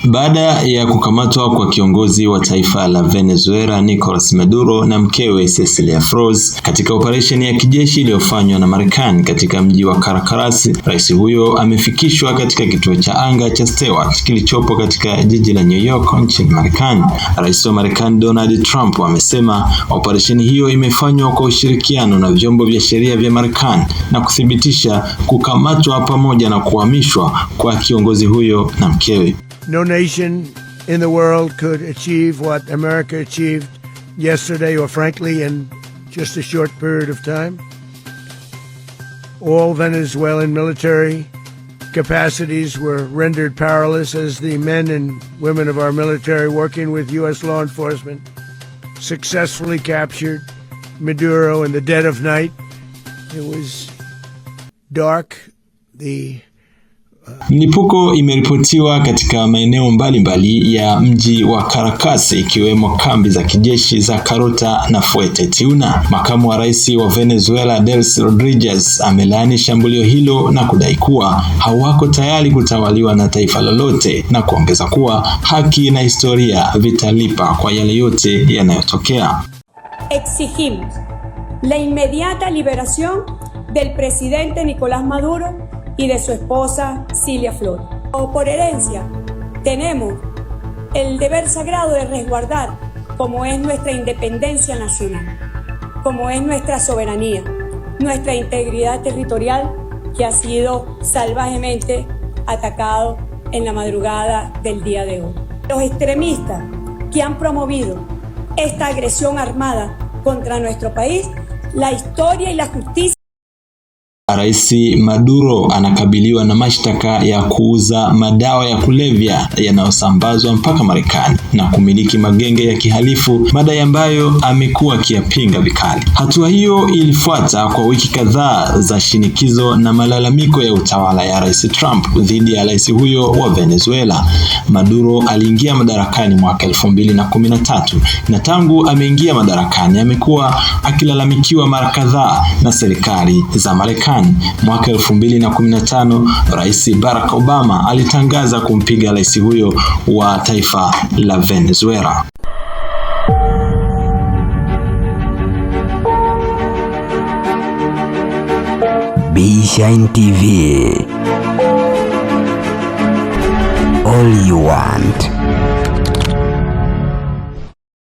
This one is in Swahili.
Baada ya kukamatwa kwa kiongozi wa taifa la Venezuela Nicolas Maduro na mkewe Cecilia Flores katika operesheni ya kijeshi iliyofanywa na Marekani katika mji wa Caracas, rais huyo amefikishwa katika kituo cha anga cha Stewart kilichopo katika jiji la New York nchini Marekani. Rais wa Marekani Donald Trump amesema operesheni hiyo imefanywa kwa ushirikiano na vyombo vya sheria vya Marekani na kuthibitisha kukamatwa pamoja na kuhamishwa kwa kiongozi huyo na mkewe. No nation in the world could achieve what America achieved yesterday, or frankly in just a short period of time. All Venezuelan military capacities were rendered powerless as the men and women of our military, working with U.S. law enforcement, successfully captured Maduro in the dead of night. It was dark. Milipuko imeripotiwa katika maeneo mbalimbali ya mji wa Caracas, ikiwemo kambi za kijeshi za Carota na Fuerte Tiuna. Makamu wa rais wa Venezuela Delcy Rodriguez amelaani shambulio hilo na kudai kuwa hawako tayari kutawaliwa na taifa lolote, na kuongeza kuwa haki na historia vitalipa kwa yale yote yanayotokea. Exigimos la inmediata liberación del presidente Nicolás Maduro y de su esposa Cecilia Flores. Por herencia, tenemos el deber sagrado de resguardar como es nuestra independencia nacional, como es nuestra soberanía, nuestra integridad territorial, que ha sido salvajemente atacado en la madrugada del día de hoy. Los extremistas que han promovido esta agresión armada contra nuestro país, la historia y la justicia. Rais Maduro anakabiliwa na mashtaka ya kuuza madawa ya kulevya yanayosambazwa mpaka Marekani na kumiliki magenge ya kihalifu, madai ambayo amekuwa akiyapinga vikali. Hatua hiyo ilifuata kwa wiki kadhaa za shinikizo na malalamiko ya utawala ya Rais Trump dhidi ya rais huyo wa Venezuela. Maduro aliingia madarakani mwaka 2013 na tangu ameingia madarakani amekuwa akilalamikiwa mara kadhaa na serikali za Marekani. Mwaka 2015 Rais Barack Obama alitangaza kumpiga rais huyo wa taifa la Venezuela. B-Shine TV. All you want.